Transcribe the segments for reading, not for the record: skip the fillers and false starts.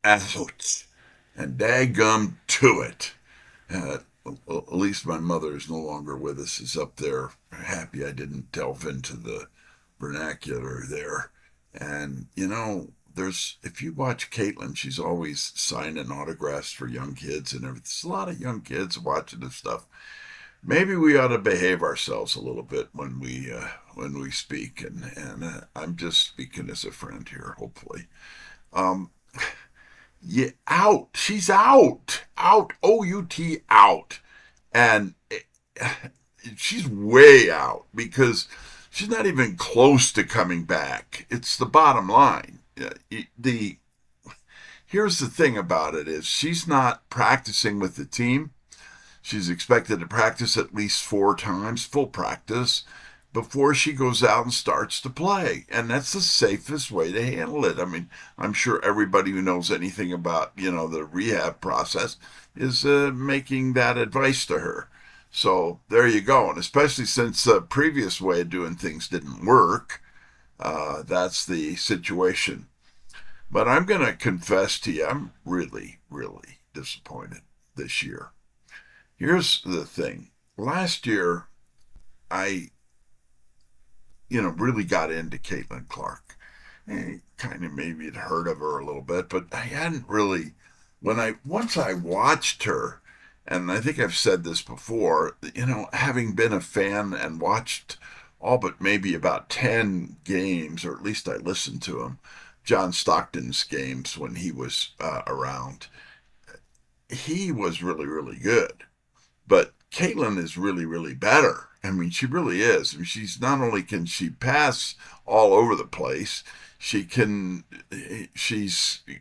Ouch. And daggum to it. Uh, at least my mother is no longer with us, is up there. Happy I didn't delve into the vernacular there. And, if you watch Caitlin, she's always signing autographs for young kids and everything. There's a lot of young kids watching this stuff. Maybe we ought to behave ourselves a little bit when we speak, and I'm just speaking as a friend here, hopefully. Um, yeah, out. She's out. Out. OUT out. And she's way out because she's not even close to coming back. It's the bottom line. The Here's the thing about it is she's not practicing with the team. She's expected to practice at least 4 times, full practice, before she goes out and starts to play. And that's the safest way to handle it. I mean, I'm sure everybody who knows anything about, the rehab process is making that advice to her. So there you go. And especially since the previous way of doing things didn't work, that's the situation. But I'm going to confess to you, I'm really, really disappointed this year. Here's the thing. Last year, I, really got into Caitlin Clark. Kind of maybe had heard of her a little bit, but I hadn't really. Once I watched her, and I think I've said this before, having been a fan and watched all but maybe about 10 games, or at least I listened to them, John Stockton's games when he was around, he was really, really good. But Caitlin is really, really better. I mean, she really is. I mean, she's not only can she pass all over the place, she's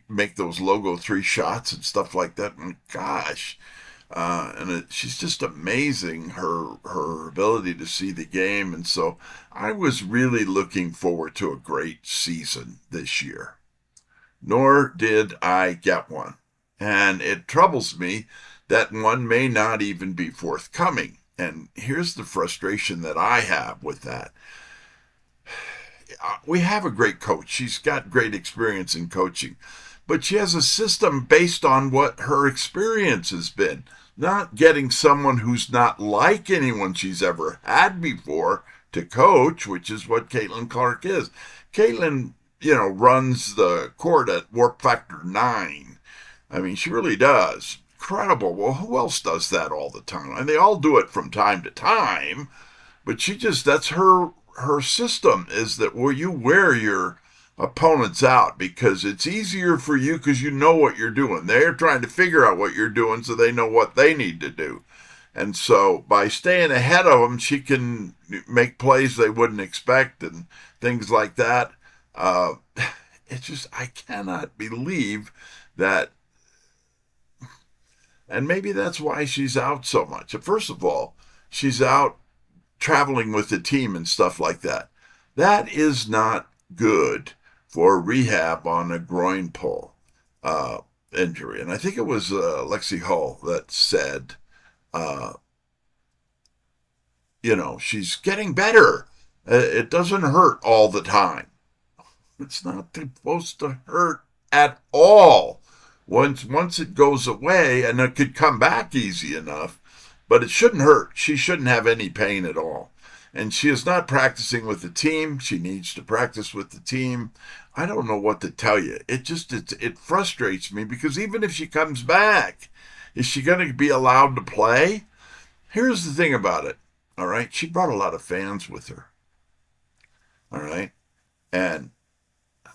make those logo 3 shots and stuff like that. And gosh, she's just amazing her ability to see the game. And so I was really looking forward to a great season this year. Nor did I get one. And it troubles me that one may not even be forthcoming. And here's the frustration that I have with that. We have a great coach. She's got great experience in coaching, but she has a system based on what her experience has been, not getting someone who's not like anyone she's ever had before to coach, which is what Caitlin Clark is. Caitlin, runs the court at warp factor 9. I mean, she really does. Incredible. Well, who else does that all the time? And they all do it from time to time, but that's her system is that you wear your opponents out because it's easier for you because you know what you're doing. They're trying to figure out what you're doing so they know what they need to do. And so by staying ahead of them, she can make plays they wouldn't expect and things like that. Uh, I cannot believe that. And maybe that's why she's out so much. First of all, she's out traveling with the team and stuff like that. That is not good for rehab on a groin pull injury. And I think it was Lexi Hull that said, uh, she's getting better. It doesn't hurt all the time. It's not supposed to hurt at all. Once it goes away, and it could come back easy enough, but it shouldn't hurt. She shouldn't have any pain at all. And she is not practicing with the team. She needs to practice with the team. I don't know what to tell you. It frustrates me because even if she comes back, is she going to be allowed to play? Here's the thing about it. All right, she brought a lot of fans with her. All right, and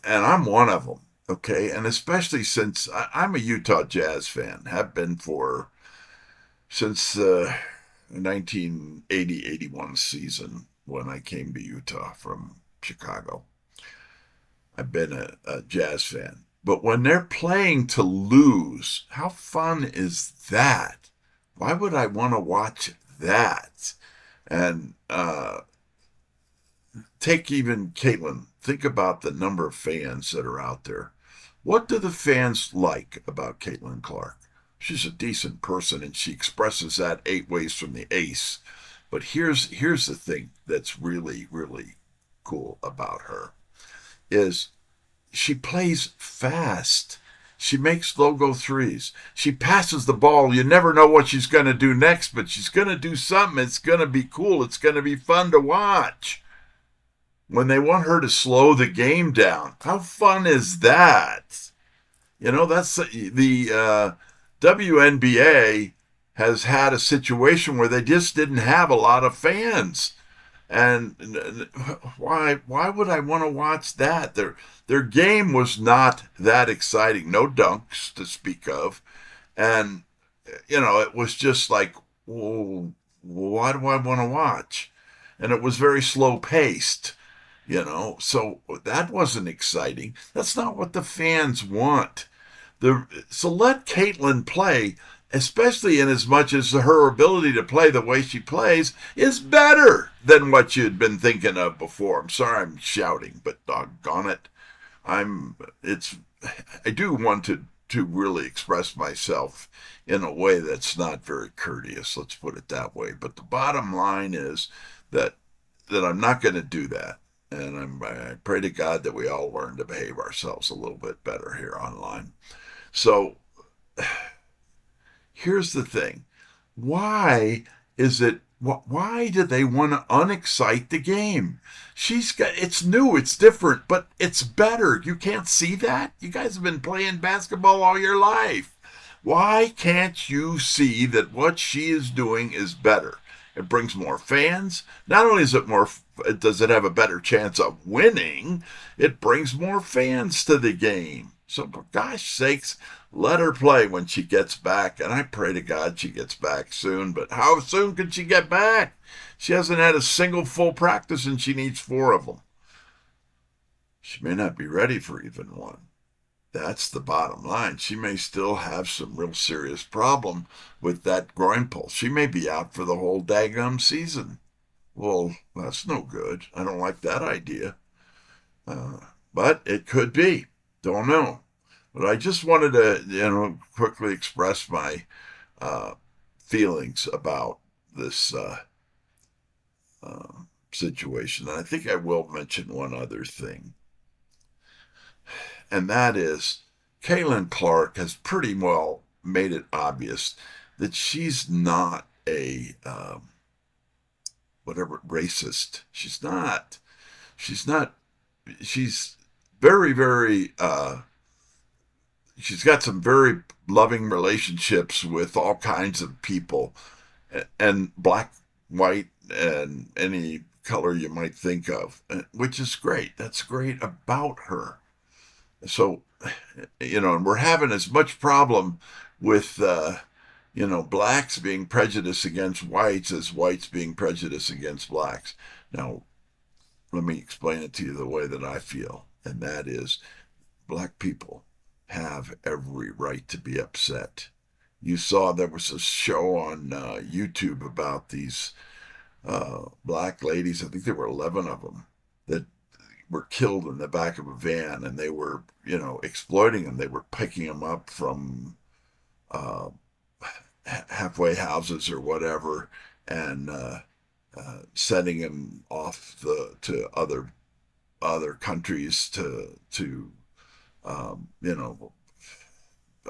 I'm one of them. Okay, and especially since I'm a Utah Jazz fan, have been for since 1980-81 season when I came to Utah from Chicago. I've been a Jazz fan. But when they're playing to lose, how fun is that? Why would I want to watch that? And take even Caitlin. Think about the number of fans that are out there. What do the fans like about Caitlin Clark? She's a decent person and she expresses that 8 ways from the ace. But here's the thing that's really, really cool about her is she plays fast. She makes logo threes. She passes the ball. You never know what she's going to do next, but she's going to do something. It's going to be cool. It's going to be fun to watch. When they want her to slow the game down, how fun is that? That's the WNBA has had a situation where they just didn't have a lot of fans. And why would I want to watch that? Their game was not that exciting. No dunks to speak of. And, it was just like, well, why do I want to watch? And it was very slow paced, so that wasn't exciting. That's not what the fans want. So let Caitlin play, especially in as much as her ability to play the way she plays is better than what you'd been thinking of before. I'm sorry I'm shouting, but doggone it. I do want to really express myself in a way that's not very courteous, let's put it that way. But the bottom line is that I'm not going to do that. And I pray to God that we all learn to behave ourselves a little bit better here online. So here's the thing. Why do they want to unexcite the game? It's new, it's different, but it's better. You can't see that? You guys have been playing basketball all your life. Why can't you see that what she is doing is better? It brings more fans. Not only does it have a better chance of winning, it brings more fans to the game. So for gosh sakes, let her play when she gets back. And I pray to God she gets back soon. But how soon can she get back? She hasn't had a single full practice and she needs 4 of them. She may not be ready for even one. That's the bottom line. She may still have some real serious problem with that groin pull. She may be out for the whole daggum season. Well, that's no good. I don't like that idea. But it could be. Don't know. But I just wanted to, quickly express my feelings about this situation. And I think I will mention one other thing. And that is, Caitlin Clark has pretty well made it obvious that she's not a racist. She's not. She's very, very. She's got some very loving relationships with all kinds of people, and black, white, and any color you might think of, which is great. That's great about her. So, and we're having as much problem with, blacks being prejudiced against whites as whites being prejudiced against blacks. Now, let me explain it to you the way that I feel, and that is black people have every right to be upset. You saw there was a show on YouTube about these black ladies. I think there were 11 of them that were killed in the back of a van, and they were, exploiting them. They were picking them up from halfway houses or whatever, and sending them off to other countries to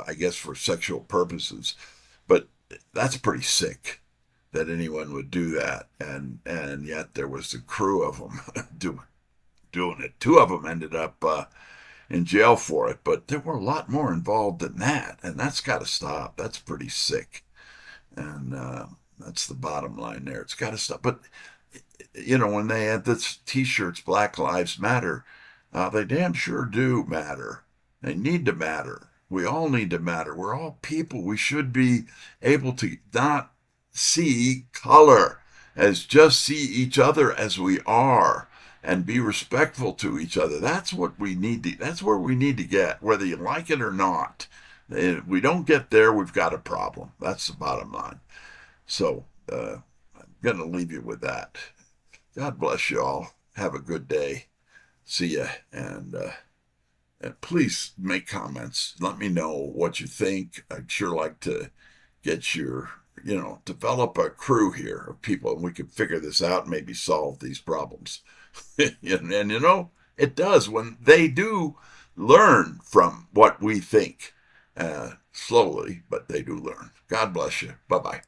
I guess for sexual purposes. But that's pretty sick that anyone would do that, and yet there was a crew of them doing it. 2 of them ended up in jail for it, but there were a lot more involved than that, and that's got to stop. That's pretty sick, and that's the bottom line there. It's got to stop. But when they had this T-shirts, Black Lives Matter, they damn sure do matter. They need to matter. We all need to matter. We're all people. We should be able to not see color as just see each other as we are, and be respectful to each other. That's what we need to. That's where we need to get, whether you like it or not. If we don't get there, we've got a problem. That's the bottom line. So I'm going to leave you with that. God bless you all. Have a good day. See ya. And please make comments. Let me know what you think. I'd sure like to get your, develop a crew here of people, and we could figure this out and maybe solve these problems. And it does when they do learn from what we think. Slowly, but they do learn. God bless you. Bye-bye.